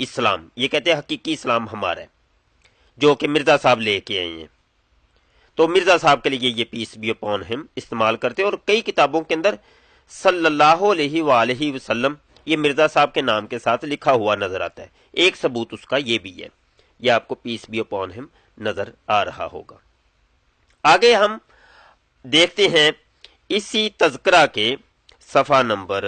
اسلام، یہ کہتے ہیں حقیقی اسلام ہمارا ہے جو کہ مرزا صاحب لے کے آئے ہیں. تو مرزا صاحب کے لیے یہ پیس بی اپون ہم استعمال کرتے ہیں، اور کئی کتابوں کے اندر صلی اللہ علیہ وآلہ وسلم یہ مرزا صاحب کے نام کے ساتھ لکھا ہوا نظر آتا ہے. ایک ثبوت اس کا یہ بھی ہے، یہ آپ کو پیس بی اپون ہم نظر آ رہا ہوگا. آگے ہم دیکھتے ہیں اسی تذکرہ کے صفحہ نمبر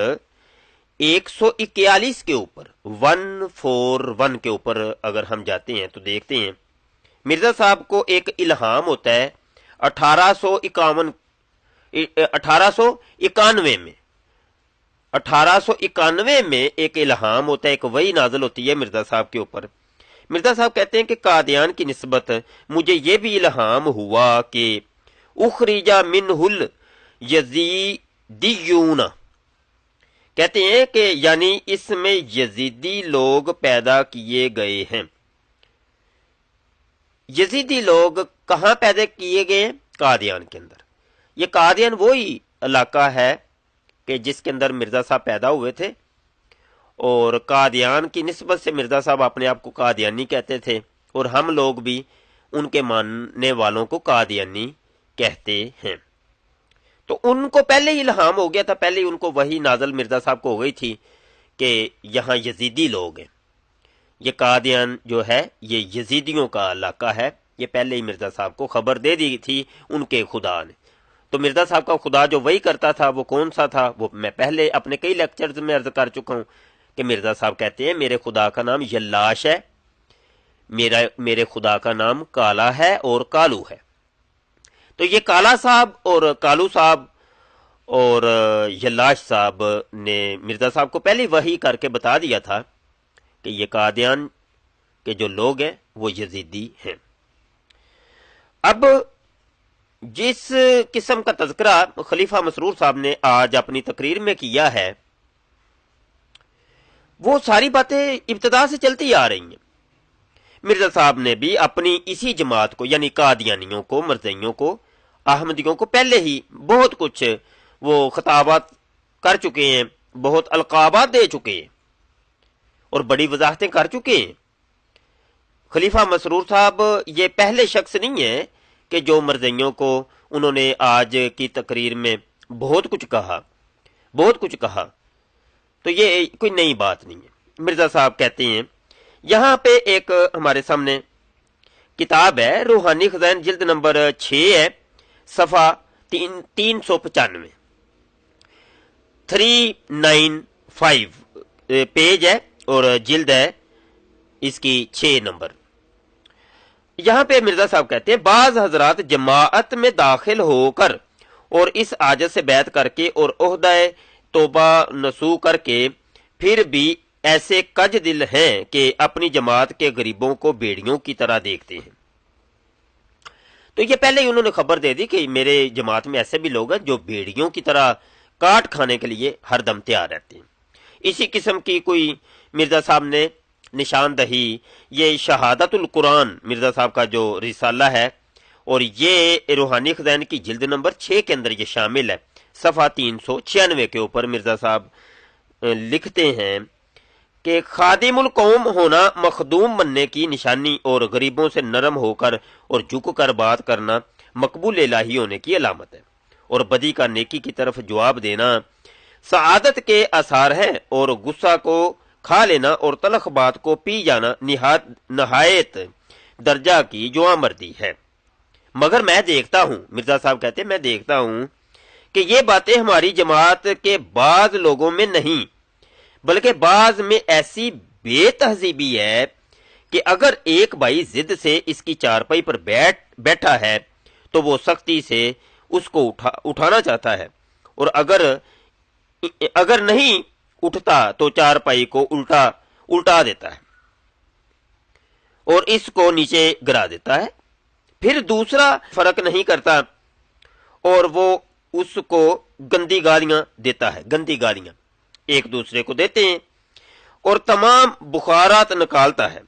141 کے اوپر 141 کے اوپر اگر ہم جاتے ہیں تو دیکھتے ہیں مرزا صاحب کو ایک الہام ہوتا ہے 1891 میں ایک الہام ہوتا ہے، ایک وحی نازل ہوتی ہے مرزا صاحب کے اوپر. مرزا صاحب کہتے ہیں کہ قادیان کی نسبت مجھے یہ بھی الہام ہوا کہ اخرجا منہ الیزیدیون، کہتے ہیں کہ یعنی اس میں یزیدی لوگ پیدا کیے گئے ہیں. یزیدی لوگ کہاں پیدا کیے گئے ہیں؟ قادیان کے اندر. یہ قادیان وہی علاقہ ہے کہ جس کے اندر مرزا صاحب پیدا ہوئے تھے، اور قادیان کی نسبت سے مرزا صاحب اپنے آپ کو قادیانی کہتے تھے، اور ہم لوگ بھی ان کے ماننے والوں کو قادیانی کہتے ہیں. تو ان کو پہلے ہی الہام ہو گیا تھا، پہلے ہی ان کو وہی نازل مرزا صاحب کو ہو گئی تھی کہ یہاں یزیدی لوگ ہیں. یہ قادیان جو ہے یہ یزیدیوں کا علاقہ ہے، یہ پہلے ہی مرزا صاحب کو خبر دے دی تھی ان کے خدا نے. تو مرزا صاحب کا خدا جو وہی کرتا تھا وہ کون سا تھا؟ وہ میں پہلے اپنے کئی لیکچرز میں عرض کر چکا ہوں کہ مرزا صاحب کہتے ہیں میرے خدا کا نام یلاش ہے، میرے خدا کا نام کالا ہے اور کالو ہے. تو یہ کالا صاحب اور کالو صاحب اور یلاش صاحب نے مرزا صاحب کو پہلے وحی کر کے بتا دیا تھا کہ یہ قادیان کے جو لوگ ہیں وہ یزیدی ہیں. اب جس قسم کا تذکرہ خلیفہ مسرور صاحب نے آج اپنی تقریر میں کیا ہے وہ ساری باتیں ابتدا سے چلتی آ رہی ہیں. مرزا صاحب نے بھی اپنی اسی جماعت کو یعنی قادیانیوں کو، مرزائیوں کو، احمدیوں کو پہلے ہی بہت کچھ وہ خطابات کر چکے ہیں، بہت القابات دے چکے ہیں اور بڑی وضاحتیں کر چکے ہیں. خلیفہ مسرور صاحب یہ پہلے شخص نہیں ہیں کہ جو مرزائیوں کو انہوں نے آج کی تقریر میں بہت کچھ کہا. تو یہ کوئی نئی بات نہیں ہے. مرزا صاحب کہتے ہیں یہاں پہ ایک ہمارے سامنے کتاب ہے روحانی خزائن، جلد نمبر 6 ہے، صفحہ 395 395 پیج ہے اور جلد ہے اس کی 6 نمبر. یہاں پہ مرزا صاحب کہتے ہیں بعض حضرات جماعت میں داخل ہو کر اور اس عاجز سے بیعت کر کے اور عہدہ توبہ نسو کر کے پھر بھی ایسے کج دل ہیں کہ اپنی جماعت کے غریبوں کو بیڑیوں کی طرح دیکھتے ہیں. تو یہ پہلے ہی انہوں نے خبر دے دی کہ میرے جماعت میں ایسے بھی لوگ ہیں جو بیڑیوں کی طرح کاٹ کھانے کے لیے ہر دم تیار رہتے ہیں. اسی قسم کی کوئی مرزا صاحب نے نشاندہی یہ شہادت القرآن مرزا صاحب کا جو رسالہ ہے اور یہ روحانی خزائن کی جلد نمبر 6 کے اندر یہ شامل ہے. صفحہ 396 کے اوپر مرزا صاحب لکھتے ہیں کہ خادم القوم ہونا مخدوم بننے کی نشانی اور غریبوں سے نرم ہو کر اور جھک کر بات کرنا مقبول الہی ہونے کی علامت ہے، اور بدی کا نیکی کی طرف جواب دینا سعادت کے آثار ہے، اور غصہ کو کھا لینا اور تلخ بات کو پی جانا نہایت درجہ کی جواں مردی ہے. مگر میں دیکھتا ہوں، مرزا صاحب کہتے ہیں میں دیکھتا ہوں کہ یہ باتیں ہماری جماعت کے بعض لوگوں میں نہیں بلکہ بعض میں ایسی بے تہذیبی ہے کہ اگر ایک بھائی ضد سے اس کی چارپائی پر بیٹھا ہے تو وہ سختی سے اس کو اٹھانا چاہتا ہے، اور اگر نہیں اٹھتا تو چارپائی کو الٹا دیتا ہے اور اس کو نیچے گرا دیتا ہے. پھر دوسرا فرق نہیں کرتا اور وہ اس کو گندی گالیاں دیتا ہے، گندی گالیاں ایک دوسرے کو دیتے ہیں اور تمام بخارات نکالتا ہے.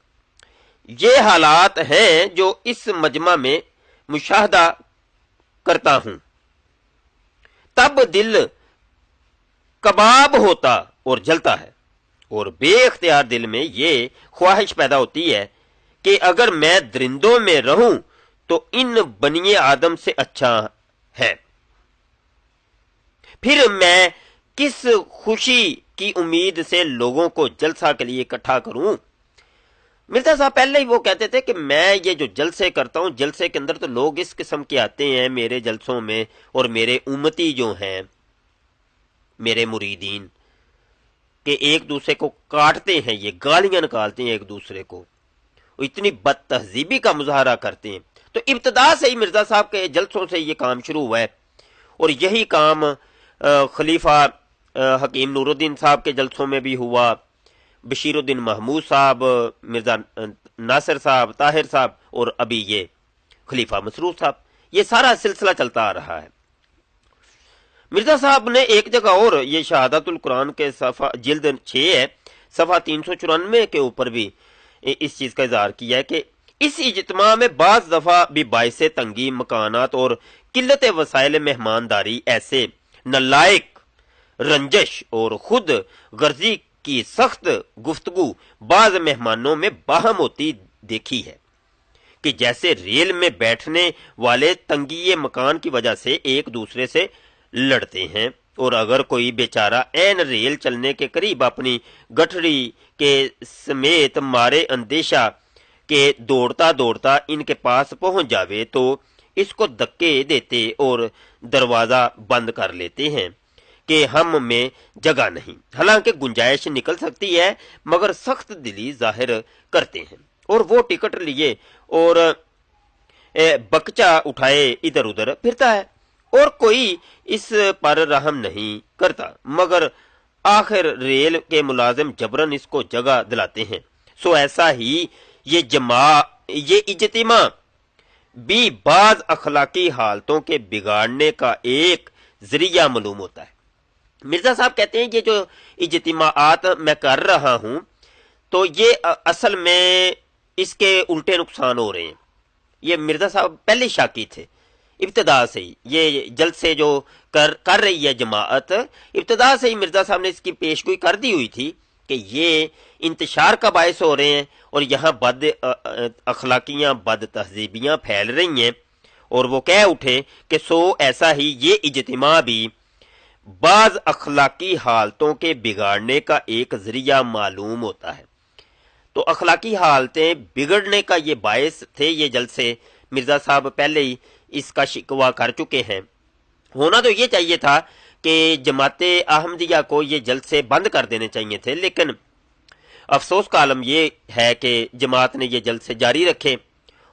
یہ حالات ہیں جو اس مجمع میں مشاہدہ کرتا ہوں. تب دل کباب ہوتا اور جلتا ہے اور بے اختیار دل میں یہ خواہش پیدا ہوتی ہے کہ اگر میں درندوں میں رہوں تو ان بنی آدم سے اچھا ہے، پھر میں کس خوشی کی امید سے لوگوں کو جلسہ کے لیے اکٹھا کروں۔ مرزا صاحب پہلے ہی وہ کہتے تھے کہ میں یہ جو جلسے کرتا ہوں، جلسے کے اندر تو لوگ اس قسم کے آتے ہیں میرے جلسوں میں، اور میرے امتی جو ہیں، میرے مریدین، کہ ایک دوسرے کو کاٹتے ہیں، یہ گالیاں نکالتے ہیں ایک دوسرے کو، اتنی بد تہذیبی کا مظاہرہ کرتے ہیں۔ تو ابتدا سے ہی مرزا صاحب کے جلسوں سے یہ کام شروع ہوا ہے، اور یہی کام خلیفہ حکیم نور الدین صاحب کے جلسوں میں بھی ہوا، بشیر الدین محمود صاحب، مرزا ناصر صاحب، طاہر صاحب، اور ابھی یہ خلیفہ مسرور صاحب، یہ سارا سلسلہ چلتا آ رہا ہے۔ مرزا صاحب نے ایک جگہ اور یہ شہادت القرآن کے صفحہ جلد 6 ہے، صفحہ 394 کے اوپر بھی اس چیز کا اظہار کیا ہے کہ اس اجتماع میں بعض دفعہ بھی باعث تنگی مکانات اور قلت وسائل مہمانداری ایسے نالائق رنجش اور خود غرضی کی سخت گفتگو بعض مہمانوں میں باہم ہوتی دیکھی ہے کہ جیسے ریل میں بیٹھنے والے تنگی مکان کی وجہ سے ایک دوسرے سے لڑتے ہیں، اور اگر کوئی بیچارہ عین ریل چلنے کے قریب اپنی گٹھڑی کے سمیت مارے اندیشہ کہ دوڑتا دوڑتا ان کے پاس پہنچ جاوے تو اس کو دھکے دیتے اور دروازہ بند کر لیتے ہیں کہ ہم میں جگہ نہیں، حالانکہ گنجائش نکل سکتی ہے، مگر سخت دلی ظاہر کرتے ہیں، اور وہ ٹکٹ لیے اور بکچا اٹھائے ادھر ادھر پھرتا ہے، اور کوئی اس پر رحم نہیں کرتا، مگر آخر ریل کے ملازم جبرن اس کو جگہ دلاتے ہیں۔ سو ایسا ہی یہ اجتماع بھی بعض اخلاقی حالتوں کے بگاڑنے کا ایک ذریعہ معلوم ہوتا ہے۔ مرزا صاحب کہتے ہیں یہ جو اجتماعات میں کر رہا ہوں تو یہ اصل میں اس کے الٹے نقصان ہو رہے ہیں۔ یہ مرزا صاحب پہلے شاکی تھے ابتدا سے ہی، یہ جلسے جو کر رہی ہے جماعت، ابتدا سے ہی مرزا صاحب نے اس کی پیشگوئی کر دی ہوئی تھی کہ یہ انتشار کا باعث ہو رہے ہیں، اور یہاں بد اخلاقیاں، بد تہذیبیاں پھیل رہی ہیں، اور وہ کہہ اٹھے کہ سو ایسا ہی یہ اجتماع بھی بعض اخلاقی حالتوں کے بگاڑنے کا ایک ذریعہ معلوم ہوتا ہے۔ تو اخلاقی حالتیں بگڑنے کا یہ باعث تھے یہ جلسے، مرزا صاحب پہلے ہی اس کا شکوہ کر چکے ہیں۔ ہونا تو یہ چاہیے تھا کہ جماعت احمدیہ کو یہ جلسے بند کر دینے چاہیے تھے، لیکن افسوس کا عالم یہ ہے کہ جماعت نے یہ جلسے جاری رکھے،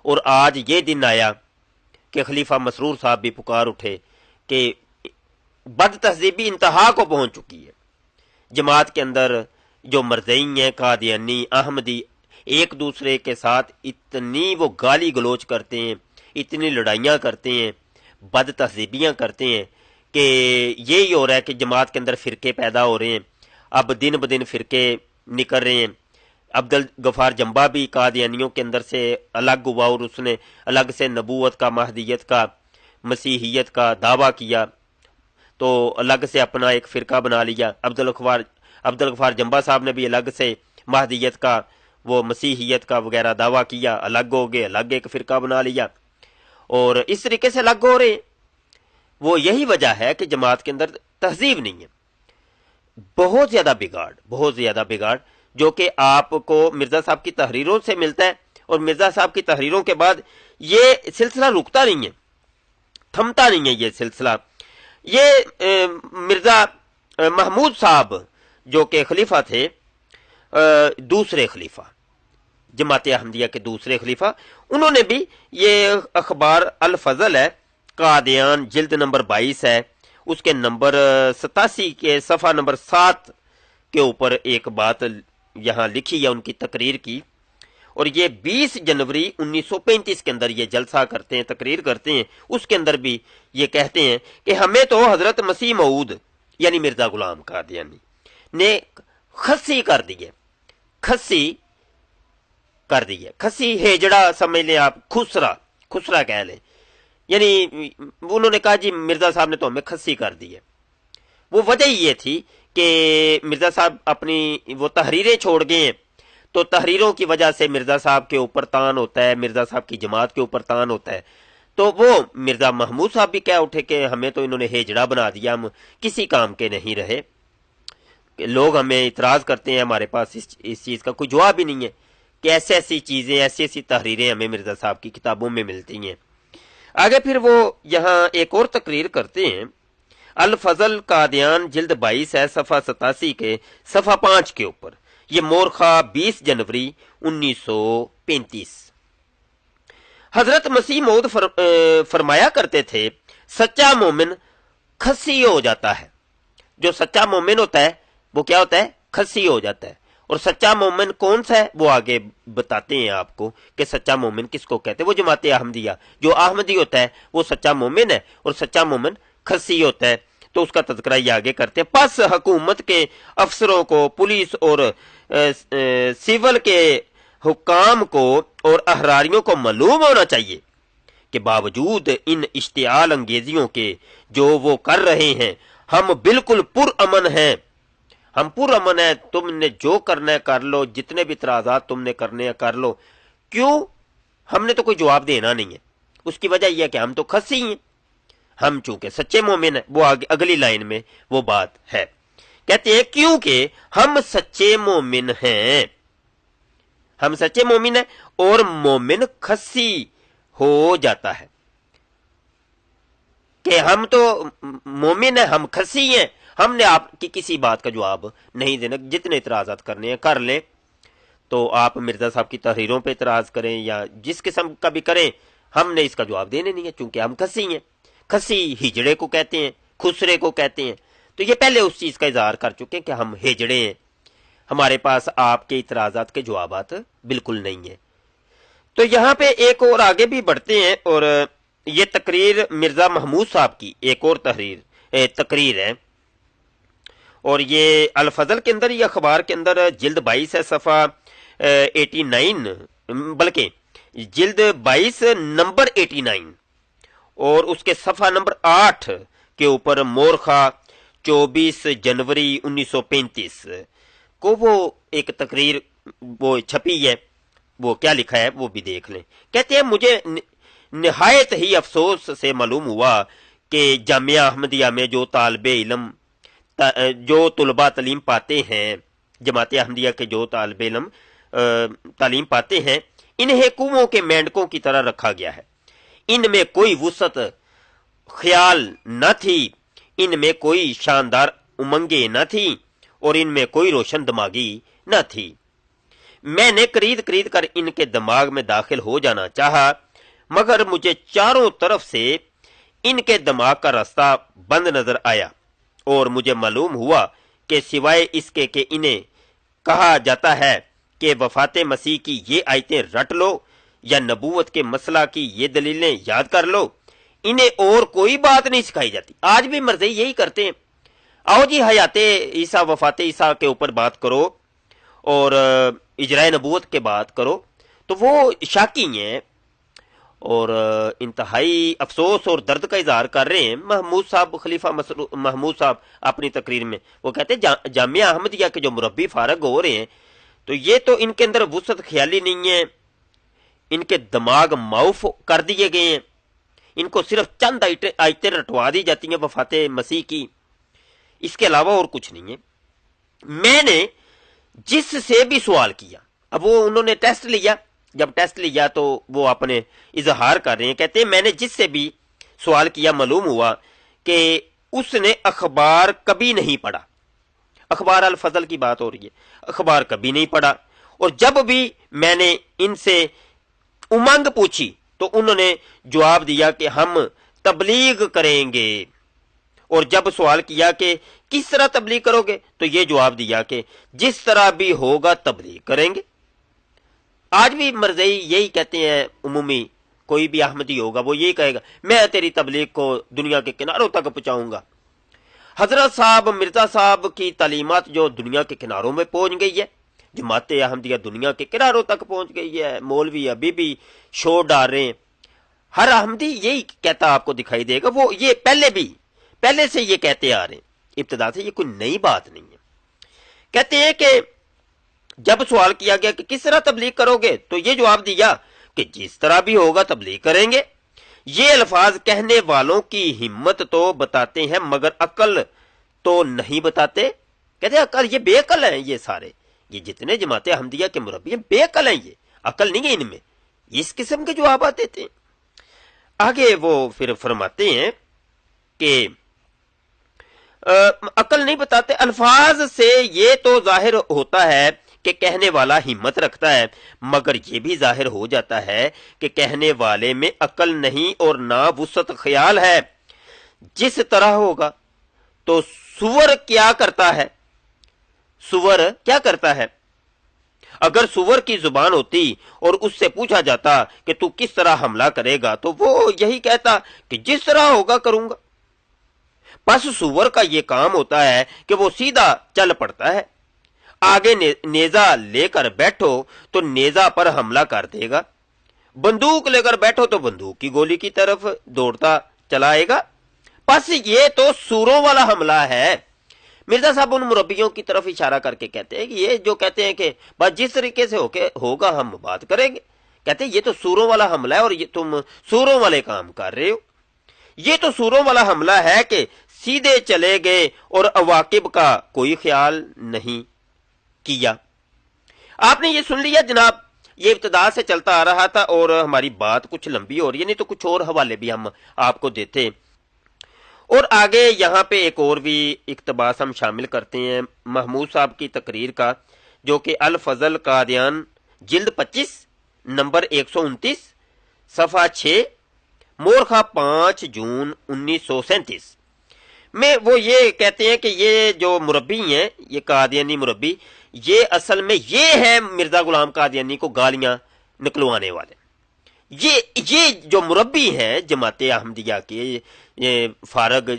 اور آج یہ دن آیا کہ خلیفہ مسرور صاحب بھی پکار اٹھے کہ بد تہذیبی انتہا کو پہنچ چکی ہے۔ جماعت کے اندر جو مرزئی ہیں، قادیانی، احمدی، ایک دوسرے کے ساتھ اتنی وہ گالی گلوچ کرتے ہیں، اتنی لڑائیاں کرتے ہیں، بد تہذیبیاں کرتے ہیں کہ یہی ہو رہا ہے کہ جماعت کے اندر فرقے پیدا ہو رہے ہیں، اب دن بدن فرقے نکل رہے ہیں۔ عبد الغفار جنبا بھی قادیانیوں کے اندر سے الگ ہوا، اور اس نے الگ سے نبوت کا، مہدیت کا، مسیحیت کا دعویٰ کیا، تو الگ سے اپنا ایک فرقہ بنا لیا۔ عبد الغفار جنبا صاحب نے بھی الگ سے مہدیت کا، وہ مسیحیت کا وغیرہ دعویٰ کیا، الگ ہو گئے، الگ ایک فرقہ بنا لیا، اور اس طریقے سے الگ ہو رہے ہیں۔ وہ یہی وجہ ہے کہ جماعت کے اندر تہذیب نہیں ہے، بہت زیادہ بگاڑ جو کہ آپ کو مرزا صاحب کی تحریروں سے ملتا ہے، اور مرزا صاحب کی تحریروں کے بعد یہ سلسلہ رکتا نہیں ہے، تھمتا نہیں ہے یہ سلسلہ۔ یہ مرزا محمود صاحب جو کہ خلیفہ تھے، دوسرے خلیفہ، جماعت احمدیہ کے دوسرے خلیفہ، انہوں نے بھی یہ اخبار الفضل ہے، قادیان، جلد نمبر 22 ہے، اس کے نمبر 87 کے صفحہ نمبر 7 کے اوپر ایک بات یہاں لکھی ہے ان کی تقریر کی، اور یہ 20 جنوری 1935 کے اندر یہ جلسہ کرتے ہیں، تقریر کرتے ہیں، اس کے اندر بھی یہ کہتے ہیں کہ ہمیں تو حضرت مسیح موعود یعنی مرزا غلام قادیانی نے کھسی کر دی ہے، کھسی ہیجڑا سمجھ لیں آپ، خسرا کہہ لیں، یعنی انہوں نے کہا جی مرزا صاحب نے تو ہمیں کھسی کر دی ہے۔ وہ وجہ یہ تھی کہ مرزا صاحب اپنی وہ تحریریں چھوڑ گئے ہیں، تو تحریروں کی وجہ سے مرزا صاحب کے اوپر تان ہوتا ہے، مرزا صاحب کی جماعت کے اوپر تان ہوتا ہے، تو وہ مرزا محمود صاحب بھی کہہ اٹھے کہ ہمیں تو انہوں نے ہیجڑا بنا دیا، ہم کسی کام کے نہیں رہے، لوگ ہمیں اعتراض کرتے ہیں، ہمارے پاس اس چیز کا کوئی جواب ہی نہیں ہے کہ ایسی ایسی چیزیں، ایسی ایسی تحریریں ہمیں مرزا صاحب کی کتابوں میں ملتی ہیں۔ آگے پھر وہ یہاں ایک اور تقریر کرتے ہیں، الفضل قادیان جلد 22 ہے، صفحہ 87 کے صفحہ 5 کے اوپر، یہ مورخہ 20 جنوری 1935۔ حضرت مسیح موعود فرمایا کرتے تھے، سچا مومن کھسی ہو جاتا ہے۔ جو سچا مومن ہوتا ہے وہ کیا ہوتا ہے؟ کھسی ہو جاتا ہے۔ اور سچا مومن کون سا ہے وہ آگے بتاتے ہیں آپ کو کہ سچا مومن کس کو کہتے ہیں۔ وہ جماعت احمدیہ، جو احمدی ہوتا ہے وہ سچا مومن ہے، اور سچا مومن کھسی ہوتا ہے، تو اس کا تذکرہ یہ آگے کرتے ہیں۔ پس حکومت کے افسروں کو، پولیس اور سول کے حکام کو اور احراریوں کو معلوم ہونا چاہیے کہ باوجود ان اشتعال انگیزیوں کے جو وہ کر رہے ہیں، ہم بالکل پرامن ہیں، ہم پرامن ہیں، تم نے جو کرنا ہے کر لو، جتنے بھی اعتراضات تم نے کرنے ہیں کر لو۔ کیوں؟ ہم نے تو کوئی جواب دینا نہیں ہے۔ اس کی وجہ یہ ہے کہ ہم تو کھسی ہیں، ہم چونکہ سچے مومن ہیں۔ وہ اگلی لائن میں وہ بات ہے، کہتے ہیں کیونکہ ہم سچے مومن ہیں، ہم سچے مومن ہیں، اور مومن کھسی ہو جاتا ہے کہ ہم تو مومن ہیں، ہم کھسی ہیں، ہم نے آپ کی کسی بات کا جواب نہیں دینا، جتنے اعتراضات کرنے ہیں کر لیں۔ تو آپ مرزا صاحب کی تحریروں پہ اعتراض کریں یا جس قسم کا بھی کریں، ہم نے اس کا جواب دینے نہیں ہے، چونکہ ہم کھسی ہیں۔ کھسی ہجڑے کو کہتے ہیں، خسرے کو کہتے ہیں۔ تو یہ پہلے اس چیز کا اظہار کر چکے ہیں کہ ہم ہجڑے ہیں، ہمارے پاس آپ کے اعتراضات کے جوابات بالکل نہیں ہیں۔ تو یہاں پہ ایک اور آگے بھی بڑھتے ہیں، اور یہ تقریر مرزا محمود صاحب کی ایک اور تقریر ہے، اور یہ الفضل کے اندر، یہ اخبار کے اندر جلد 22 ہے، صفحہ 89، بلکہ جلد 22 نمبر 89، اور اس کے صفحہ نمبر 8 کے اوپر مورخہ 24 جنوری 1935 کو وہ ایک تقریر وہ چھپی ہے۔ وہ کیا لکھا ہے وہ بھی دیکھ لیں۔ کہتے ہیں مجھے نہایت ہی افسوس سے معلوم ہوا کہ جامعہ احمدیہ میں جو طالب علم، جو طلباء تعلیم پاتے ہیں، جماعت احمدیہ کے جو طالب علم تعلیم پاتے ہیں، انہیں کنووں کے مینڈکوں کی طرح رکھا گیا ہے۔ ان میں کوئی وسعت خیال نہ تھی، ان میں کوئی شاندار امنگیں نہ تھی، اور ان میں کوئی روشن دماغی نہ تھی۔ میں نے قرید کر ان کے دماغ میں داخل ہو جانا چاہا، مگر مجھے چاروں طرف سے ان کے دماغ کا راستہ بند نظر آیا، اور مجھے معلوم ہوا کہ سوائے اس کے کہ انہیں کہا جاتا ہے کہ وفات مسیح کی یہ آیتیں رٹ لو یا نبوت کے مسئلہ کی یہ دلیلیں یاد کر لو، انہیں اور کوئی بات نہیں سکھائی جاتی۔ آج بھی مرزائی یہی کرتے ہیں، آؤ جی حیات عیسیٰ، وفات عیسیٰ کے اوپر بات کرو اور اجرائے نبوت کے بات کرو، تو وہ شاکی ہیں اور انتہائی افسوس اور درد کا اظہار کر رہے ہیں۔ محمود صاحب، خلیفہ محمود صاحب اپنی تقریر میں وہ کہتے ہیں جامعہ احمدیہ کے جو مربی فارغ ہو رہے ہیں، تو یہ تو ان کے اندر وسعت خیالی نہیں ہے، ان کے دماغ معاف کر دیے گئے ہیں، ان کو صرف چند آیتیں رٹوا دی جاتی ہیں وفات مسیح کی، اس کے علاوہ اور کچھ نہیں ہے۔ میں نے جس سے بھی سوال کیا، اب وہ انہوں نے ٹیسٹ لیا، جب ٹیسٹ لیا تو وہ اپنے اظہار کر رہے ہیں، کہتے ہیں میں نے جس سے بھی سوال کیا معلوم ہوا کہ اس نے اخبار کبھی نہیں پڑھا۔ اخبار الفضل کی بات ہو رہی ہے، اخبار کبھی نہیں پڑھا، اور جب بھی میں نے ان سے امنگ پوچھی تو انہوں نے جواب دیا کہ ہم تبلیغ کریں گے، اور جب سوال کیا کہ کس طرح تبلیغ کرو گے تو یہ جواب دیا کہ جس طرح بھی ہوگا تبلیغ کریں گے۔ آج بھی مرزائی یہی کہتے ہیں، عمومی کوئی بھی احمدی ہوگا وہ یہی کہے گا میں تیری تبلیغ کو دنیا کے کناروں تک پہنچاؤں گا۔ حضرت صاحب مرزا صاحب کی تعلیمات جو دنیا کے کناروں میں پہنچ گئی ہے، جماعت احمدیہ دنیا کے کناروں تک پہنچ گئی ہے، مولوی ابھی بھی شور ڈال رہے ہیں۔ ہر احمدی یہی کہتا آپ کو دکھائی دے گا، وہ یہ پہلے سے یہ کہتے آ رہے ہیں ابتدا سے, یہ کوئی نئی بات نہیں ہے. کہتے ہیں کہ جب سوال کیا گیا کہ کس طرح تبلیغ کرو گے, تو یہ جواب دیا کہ جس طرح بھی ہوگا تبلیغ کریں گے. یہ الفاظ کہنے والوں کی ہمت تو بتاتے ہیں مگر عقل تو نہیں بتاتے. کہتے ہیں عقل, یہ بے عقل ہیں یہ سارے, یہ جتنے جماعت احمدیہ کے مربی ہیں بے عقل ہیں, یہ عقل نہیں ہے ان میں. اس قسم کے جوابات دیتے ہیں. آگے وہ پھر فرماتے ہیں کہ عقل نہیں بتاتے. الفاظ سے یہ تو ظاہر ہوتا ہے کہ کہنے والا ہمت رکھتا ہے, مگر یہ بھی ظاہر ہو جاتا ہے کہ کہنے والے میں عقل نہیں اور نہ وسعت خیال ہے. جس طرح ہوگا تو سور کیا کرتا ہے, سور کیا کرتا ہے. اگر سور کی زبان ہوتی اور اس سے پوچھا جاتا کہ تو کس طرح حملہ کرے گا, تو وہ یہی کہتا کہ جس طرح ہوگا کروں گا. بس سور کا یہ کام ہوتا ہے کہ وہ سیدھا چل پڑتا ہے. آگے نیزہ لے کر بیٹھو تو نیزہ پر حملہ کر دے گا, بندوق لے کر بیٹھو تو بندوق کی گولی کی طرف دوڑتا چلائے گا. بس یہ تو سوروں والا حملہ ہے. مرزا صاحب ان مربیوں کی طرف اشارہ کر کے کہتے ہیں کہ یہ جو کہتے ہیں کہ بس جس طریقے سے ہوگا ہم بات کریں گے, کہتے ہیں یہ تو سوروں والا حملہ ہے اور یہ تم سوروں والے کام کر رہے ہو. یہ تو سوروں والا حملہ ہے کہ سیدھے چلے گئے اور عواقب کا کوئی خیال نہیں کیا. آپ نے یہ سن لیا جناب, یہ ابتدا سے چلتا آ رہا تھا اور ہماری بات کچھ لمبی ہو رہی ہے, نہیں تو کچھ اور حوالے بھی ہم آپ کو دیتے. اور آگے یہاں پہ ایک اور بھی اقتباس ہم شامل کرتے ہیں محمود صاحب کی تقریر کا, جو کہ الفضل قادیان جلد 25 نمبر 129 صفحہ 6 مورخہ 5 جون 1937 میں. وہ یہ کہتے ہیں کہ یہ جو مربی ہیں, یہ قادیانی مربی, یہ اصل میں یہ ہے مرزا غلام قادیانی کو گالیاں نکلوانے والے. یہ جو مربی ہیں جماعت احمدیہ کے, یہ فارغ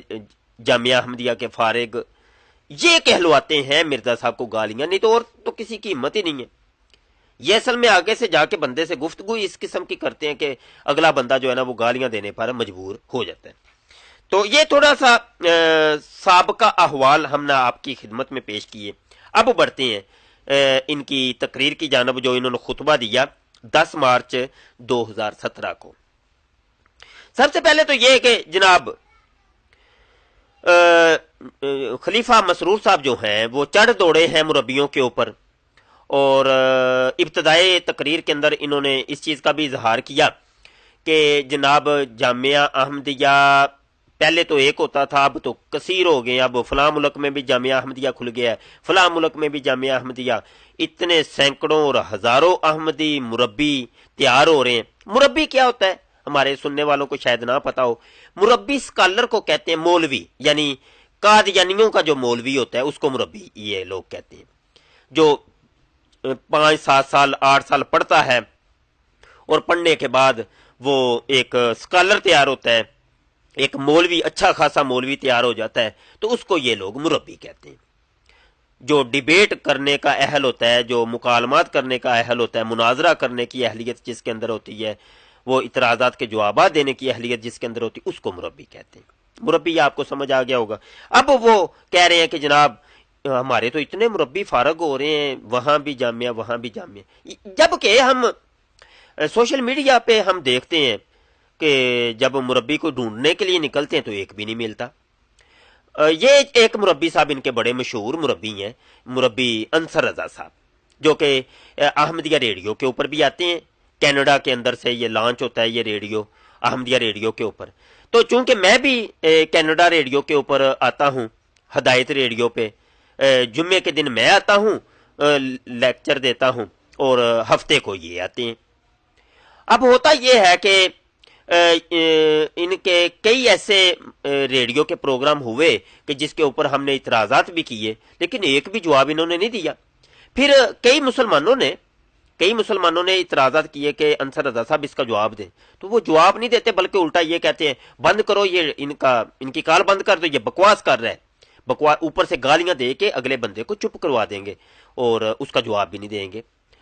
جامعہ احمدیہ کے فارغ, یہ کہلواتے ہیں مرزا صاحب کو گالیاں, نہیں تو اور تو کسی کی ہمت ہی نہیں ہے. یہ اصل میں آگے سے جا کے بندے سے گفتگو اس قسم کی کرتے ہیں کہ اگلا بندہ جو ہے نا وہ گالیاں دینے پر مجبور ہو جاتا ہے. تو یہ تھوڑا سا سابقہ احوال ہم نے آپ کی خدمت میں پیش کیے. اب بڑھتے ہیں ان کی تقریر کی جانب جو انہوں نے خطبہ دیا 10 مارچ 2017 کو. سب سے پہلے تو یہ کہ جناب خلیفہ مسرور صاحب جو ہیں وہ چڑھ دوڑے ہیں مربیوں کے اوپر, اور ابتدائی تقریر کے اندر انہوں نے اس چیز کا بھی اظہار کیا کہ جناب جامعہ احمدیہ پہلے تو ایک ہوتا تھا, اب تو کثیر ہو گئے, اب فلاں ملک میں بھی جامعہ احمدیہ کھل گیا ہے, فلاں ملک میں بھی جامعہ احمدیہ, اتنے سینکڑوں اور ہزاروں احمدی مربی تیار ہو رہے ہیں. مربی کیا ہوتا ہے ہمارے سننے والوں کو شاید نہ پتا ہو. مربی اسکالر کو کہتے ہیں مولوی, یعنی قادیانیوں کا جو مولوی ہوتا ہے اس کو مربی یہ لوگ کہتے ہیں, جو 5-7 سال 8 سال پڑھتا ہے اور پڑھنے کے بعد وہ ایک اسکالر تیار ہوتا ہے, ایک مولوی اچھا خاصا مولوی تیار ہو جاتا ہے, تو اس کو یہ لوگ مربی کہتے ہیں. جو ڈیبیٹ کرنے کا اہل ہوتا ہے, جو مکالمات کرنے کا اہل ہوتا ہے, مناظرہ کرنے کی اہلیت جس کے اندر ہوتی ہے, وہ اعتراضات کے جوابات دینے کی اہلیت جس کے اندر ہوتی ہے, اس کو مربی کہتے ہیں. مربی آپ کو سمجھ آ گیا ہوگا. اب وہ کہہ رہے ہیں کہ جناب ہمارے تو اتنے مربی فارغ ہو رہے ہیں, وہاں بھی جامعہ وہاں بھی جامعہ, جبکہ ہم سوشل میڈیا پہ ہم دیکھتے ہیں کہ جب مربی کو ڈھونڈنے کے لیے نکلتے ہیں تو ایک بھی نہیں ملتا. یہ ایک مربی صاحب ان کے بڑے مشہور مربی ہیں, مربی انصر رضا صاحب, جو کہ احمدیہ ریڈیو کے اوپر بھی آتے ہیں. کینیڈا کے اندر سے یہ لانچ ہوتا ہے یہ ریڈیو, احمدیہ ریڈیو کے اوپر. تو چونکہ میں بھی کینیڈا ریڈیو کے اوپر آتا ہوں, ہدایت ریڈیو پہ جمعے کے دن میں آتا ہوں, لیکچر دیتا ہوں, اور ہفتے کو یہ آتے ہیں. اب ہوتا یہ ہے کہ ان کے کئی ایسے ریڈیو کے پروگرام ہوئے کہ جس کے اوپر ہم نے اعتراضات بھی کیے, لیکن ایک بھی جواب انہوں نے نہیں دیا. پھر کئی مسلمانوں نے اعتراضات کیے کہ انصر رضا صاحب اس کا جواب دیں, تو وہ جواب نہیں دیتے بلکہ الٹا یہ کہتے ہیں بند کرو, یہ ان کی کال بند کر دو, یہ بکواس کر رہا ہے. اوپر سے گالیاں دے کے اگلے بندے کو چپ کروا دیں گے اور اس کا جواب بھی نہیں دیں گے.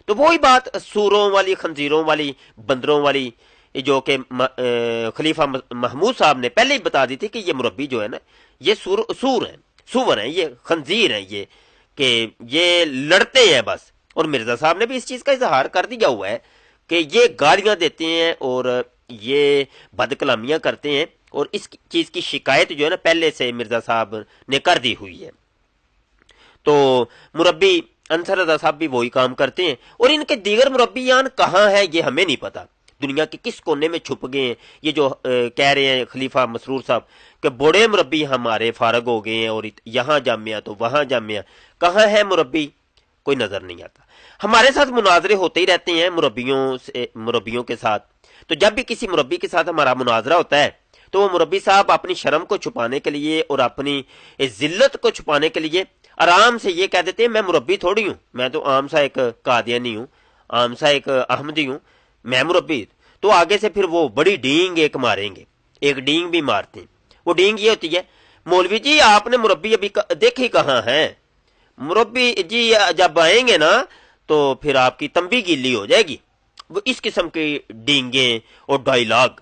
تو وہی بات سوروں والی, خنزیروں والی, بندروں والی, جو کہ خلیفہ محمود صاحب نے پہلے ہی بتا دی تھی کہ یہ مربی جو ہے نا یہ سور ہیں, سور ہیں، یہ خنزیر ہیں، یہ کہ یہ لڑتے ہیں بس. اور مرزا صاحب نے بھی اس چیز کا اظہار کر دیا ہوا ہے کہ یہ گالیاں دیتے ہیں اور یہ بد کلامیاں کرتے ہیں، اور اس چیز کی شکایت جو ہے نا پہلے سے مرزا صاحب نے کر دی ہوئی ہے. تو مربی انصر رضا صاحب بھی وہی کام کرتے ہیں، اور ان کے دیگر مربیان کہاں ہیں یہ ہمیں نہیں پتا، دنیا کے کس کونے میں چھپ گئے ہیں. یہ جو کہہ رہے ہیں خلیفہ مسرور صاحب کہ بڑے مربی ہمارے فارغ ہو گئے ہیں اور یہاں جامعہ تو وہاں جامعہ، کہاں ہے مربی؟ کوئی نظر نہیں آتا. ہمارے ساتھ مناظرے ہوتے ہی رہتے ہیں مربیوں کے ساتھ. تو جب بھی کسی مربی کے ساتھ ہمارا مناظرہ ہوتا ہے تو وہ مربی صاحب اپنی شرم کو چھپانے کے لیے اور اپنی ذلت کو چھپانے کے لیے آرام سے یہ کہہ دیتے ہیں میں مربی تھوڑی ہوں، میں تو عام سا ایک قادیانی ہوں، عام سا ایک احمدی ہوں، میں مربی. تو آگے سے پھر وہ بڑی ڈینگ ایک ماریں گے، ایک ڈینگ بھی مارتے ہیں. وہ ڈینگ یہ ہوتی ہے مولوی جی آپ نے مربی ابھی دیکھی کہاں ہے، مربی جی جب آئیں گے نا تو پھر آپ کی تمبی گیلی ہو جائے گی. وہ اس قسم کی ڈینگیں اور ڈائیلاگ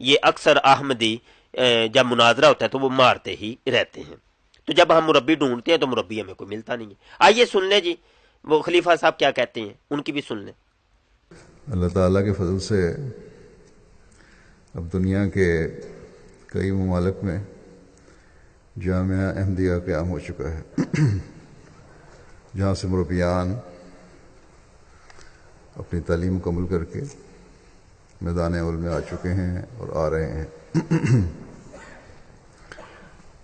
یہ اکثر احمدی جب مناظرہ ہوتا ہے تو وہ مارتے ہی رہتے ہیں. تو جب ہم مربی ڈھونڈتے ہیں تو مربی ہمیں کوئی ملتا نہیں ہے. آئیے سن لیں جی وہ خلیفہ صاحب کیا کہتے ہیں، ان کی بھی سن لیں. اللہ تعالیٰ کے فضل سے اب دنیا کے کئی ممالک میں جامعہ احمدیہ قیام ہو چکا ہے، جہاں سے مربیان اپنی تعلیم مکمل کر کے میدان عمل میں آ چکے ہیں اور آ رہے ہیں.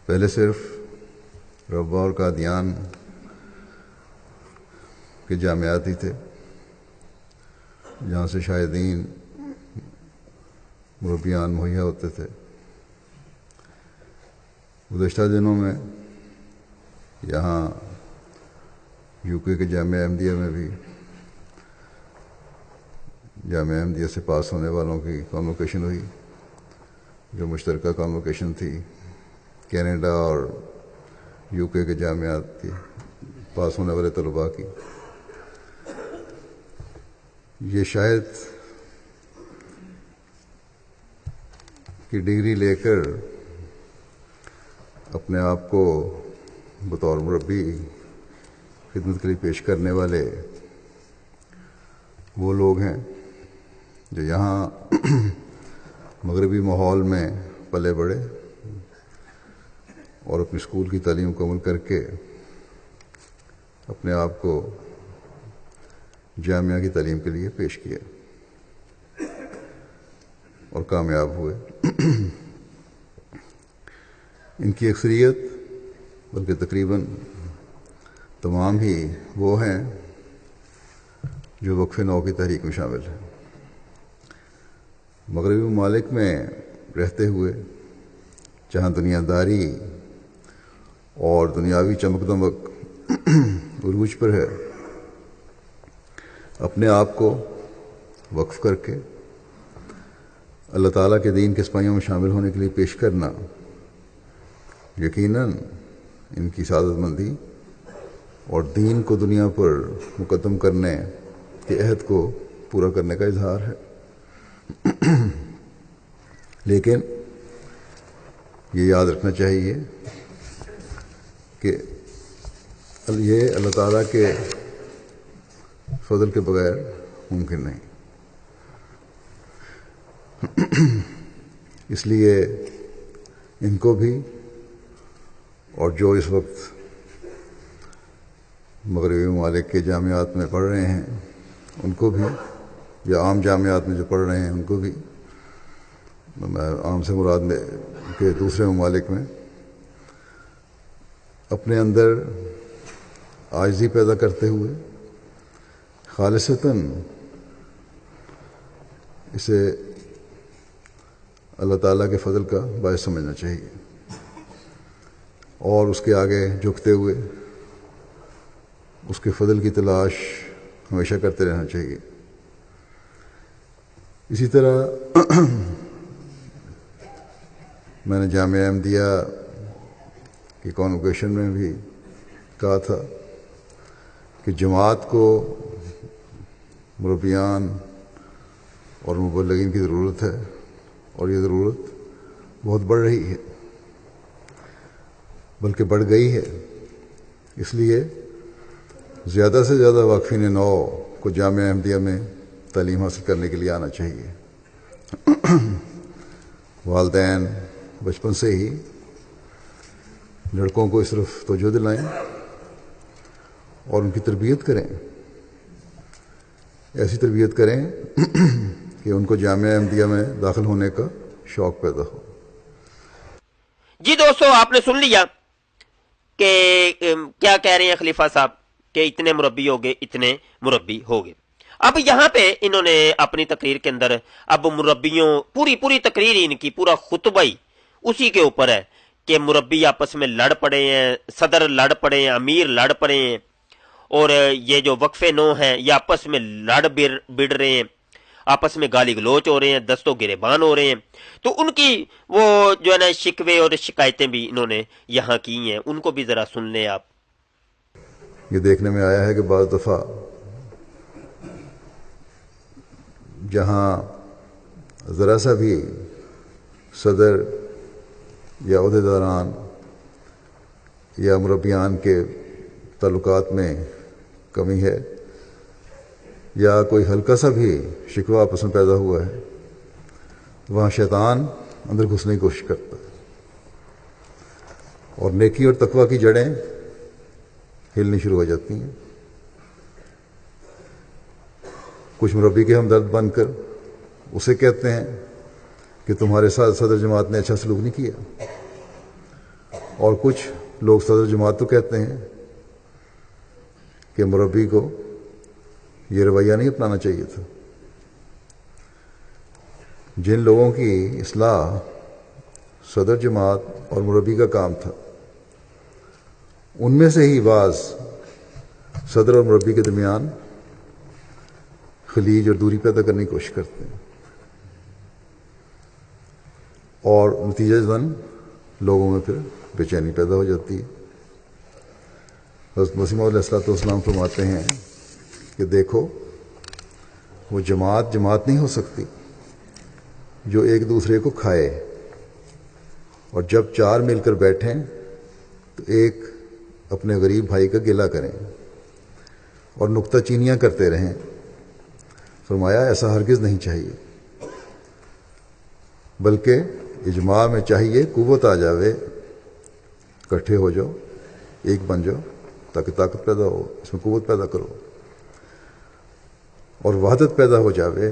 پہلے صرف ربوہ اور قادیان کے جامعات ہی تھے جہاں سے شاہدین مربیان مہیا ہوتے تھے. گزشتہ دنوں میں یہاں یو کے جامعہ احمدیہ میں بھی جامعہ احمدیہ سے پاس ہونے والوں کی کانوکیشن ہوئی، جو مشترکہ کانوکیشن تھی کینیڈا اور یو کے جامعات کی پاس ہونے والے طلباء کی. یہ شاید کی ڈگری لے کر اپنے آپ کو بطور مربی خدمت کے لیے پیش کرنے والے وہ لوگ ہیں جو یہاں مغربی ماحول میں پلے بڑھے اور اپنی اسکول کی تعلیم مکمل کر کے اپنے آپ کو جامعہ کی تعلیم کے لیے پیش کیا اور کامیاب ہوئے. ان کی اکثریت بلکہ تقریباً تمام ہی وہ ہیں جو وقف نو کی تحریک میں شامل ہیں. مغربی ممالک میں رہتے ہوئے جہاں دنیا داری اور دنیاوی چمک دمک عروج پر ہے، اپنے آپ کو وقف کر کے اللہ تعالیٰ کے دین کے سپاہیوں میں شامل ہونے کے لیے پیش کرنا یقیناً ان کی سعادت مندی اور دین کو دنیا پر مقدم کرنے کے عہد کو پورا کرنے کا اظہار ہے. لیکن یہ یاد رکھنا چاہیے کہ یہ اللہ تعالیٰ کے فضل کے بغیر ممکن نہیں. اس لیے ان کو بھی اور جو اس وقت مغربی ممالک کے جامعات میں پڑھ رہے ہیں ان کو بھی، یا عام جامعات میں جو پڑھ رہے ہیں ان کو بھی، عام سے مراد میں کہ دوسرے ممالک میں اپنے اندر عاجزی پیدا کرتے ہوئے خالصتاً اسے اللہ تعالیٰ کے فضل کا باعث سمجھنا چاہیے اور اس کے آگے جھکتے ہوئے اس کے فضل کی تلاش ہمیشہ کرتے رہنا چاہیے. اسی طرح میں نے جامعہ احمدیہ کی کانوکیشن میں بھی کہا تھا کہ جماعت کو مربیان اور مبلغین کی ضرورت ہے اور یہ ضرورت بہت بڑھ رہی ہے. بلکہ بڑھ گئی ہے. اس لیے زیادہ سے زیادہ واقفین نو کو جامعہ احمدیہ میں تعلیم حاصل کرنے کے لیے آنا چاہیے. والدین بچپن سے ہی لڑکوں کو اس طرف توجہ دلائیں اور ان کی تربیت کریں، ایسی تربیت کریں کہ ان کو جامعہ احمدیہ میں داخل ہونے کا شوق پیدا ہو. جی دوستو، آپ نے سن لیا کہ کیا کہہ رہے ہیں خلیفہ صاحب کہ اتنے مربی ہو گئے، اتنے مربی ہو گئے. اب یہاں پہ انہوں نے اپنی تقریر کے اندر اب مربیوں پوری تقریر ان کی پورا خطبہ ہی اسی کے اوپر ہے کہ مربی آپس میں لڑ پڑے ہیں، صدر لڑ پڑے ہیں، امیر لڑ پڑے ہیں، اور یہ جو وقفے نو ہیں یہ آپس میں لڑ بڑ رہے ہیں، آپس میں گالی گلوچ ہو رہے ہیں، دست و گریبان ہو رہے ہیں. تو ان کی وہ جو ہے نا شکوے اور شکایتیں بھی انہوں نے یہاں کی ہیں، ان کو بھی ذرا سن لیں آپ. یہ دیکھنے میں آیا ہے کہ بعض دفعہ جہاں ذرا سا بھی صدر یا عہدیداران یا مربیان کے تعلقات میں کمی ہے یا کوئی ہلکا سا بھی شکوہ آپس میں پیدا ہوا ہے، وہاں شیطان اندر گھسنے کی کوشش کرتا ہے اور نیکی اور تقوی کی جڑیں ہلنی شروع ہو جاتی ہیں. کچھ مربی کے ہمدرد بن کر اسے کہتے ہیں کہ تمہارے ساتھ صدر جماعت نے اچھا سلوک نہیں کیا، اور کچھ لوگ صدر جماعت تو کہتے ہیں کہ مربی کو یہ رویہ نہیں اپنانا چاہیے تھا. جن لوگوں کی اصلاح صدر جماعت اور مربی کا کام تھا، ان میں سے ہی بعض صدر اور مربی کے درمیان خلیج اور دوری پیدا کرنے کی کوشش کرتے ہیں، اور نتیجہ زن لوگوں میں پھر بے چینی پیدا ہو جاتی ہے. حضرت مسیح موعود علیہ السلام فرماتے ہیں کہ دیکھو، وہ جماعت نہیں ہو سکتی جو ایک دوسرے کو کھائے، اور جب چار مل کر بیٹھیں تو ایک اپنے غریب بھائی کا گلہ کریں اور نکتہ چینیاں کرتے رہیں. فرمایا ایسا ہرگز نہیں چاہیے، بلکہ اجماع میں چاہیے قوت آ جاوے، اکٹھے ہو جاؤ، ایک بن جاؤ تاکہ طاقت پیدا ہو، اس میں قوت پیدا کرو اور وحدت پیدا ہو جاوے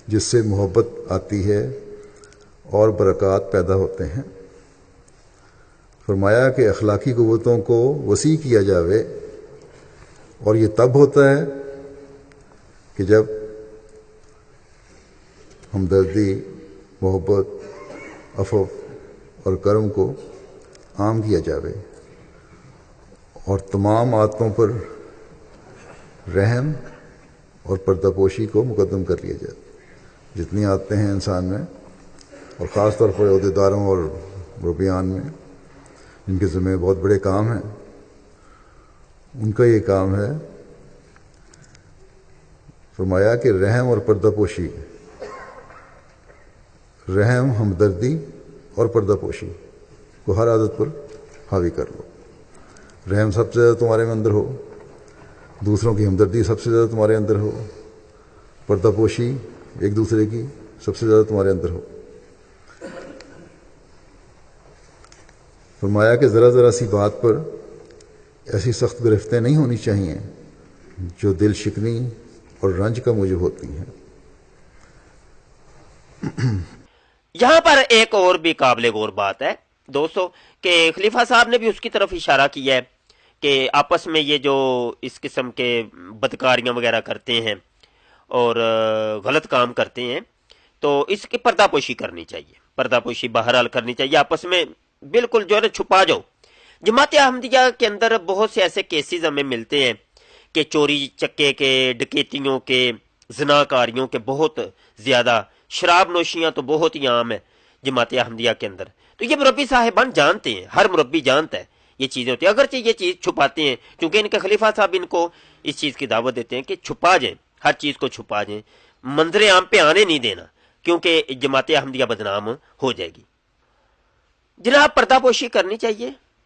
جس سے محبت آتی ہے اور برکات پیدا ہوتے ہیں. فرمایا کہ اخلاقی قوتوں کو وسیع کیا جاوے، اور یہ تب ہوتا ہے کہ جب ہمدردی، محبت، عفو اور کرم کو عام کیا جاوے اور تمام عادتوں پر رحم اور پردہ پوشی کو مقدم کر لیا جائے. جتنی عادتیں ہیں انسان میں، اور خاص طور پر عہدیداروں اور مربیان میں جن کے ذمہ بہت بڑے کام ہیں، ان کا یہ کام ہے فرمایا کہ رحم اور پردہ پوشی، رحم، ہمدردی اور پردہ پوشی کو ہر عادت پر حاوی کر لو. رحم سب سے زیادہ تمہارے میں اندر ہو، دوسروں کی ہمدردی سب سے زیادہ تمہارے اندر ہو، پردہ پوشی ایک دوسرے کی سب سے زیادہ تمہارے اندر ہو. فرمایا کہ ذرا ذرا سی بات پر ایسی سخت گرفتیں نہیں ہونی چاہیے جو دل شکنی اور رنج کا موجب ہوتی ہیں. یہاں پر ایک اور بھی قابل غور بات ہے دوستو کہ خلیفہ صاحب نے بھی اس کی طرف اشارہ کیا ہے کہ آپس میں یہ جو اس قسم کے بدکاریاں وغیرہ کرتے ہیں اور غلط کام کرتے ہیں تو اس کی پردہ پوشی کرنی چاہیے، پردہ پوشی بہرحال کرنی چاہیے، آپس میں بالکل جو ہے نا چھپا جاؤ. جماعت احمدیہ کے اندر بہت سے ایسے کیسز ہمیں ملتے ہیں کہ چوری چکے کے، ڈکیتیوں کے، زناکاریوں کے بہت زیادہ، شراب نوشیاں تو بہت ہی عام ہے جماعت احمدیہ کے اندر. تو یہ مربی صاحبان جانتے ہیں، ہر مربی جانتا ہے یہ چیزیں ہوتی ہیں، اگرچہ یہ چیز چھپاتے ہیں کیونکہ ان کے خلیفہ صاحب ان کو اس چیز کی دعوت دیتے ہیں کہ چھپا جائیں، ہر چیز کو چھپا جائیں، منظر عام پہ آنے نہیں دینا کیونکہ جماعت احمدیہ بدنام ہو جائے گی. جناب پردہ پوشی کرنی چاہیے،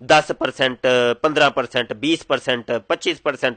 10%, 15%, 20%, 25%,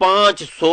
500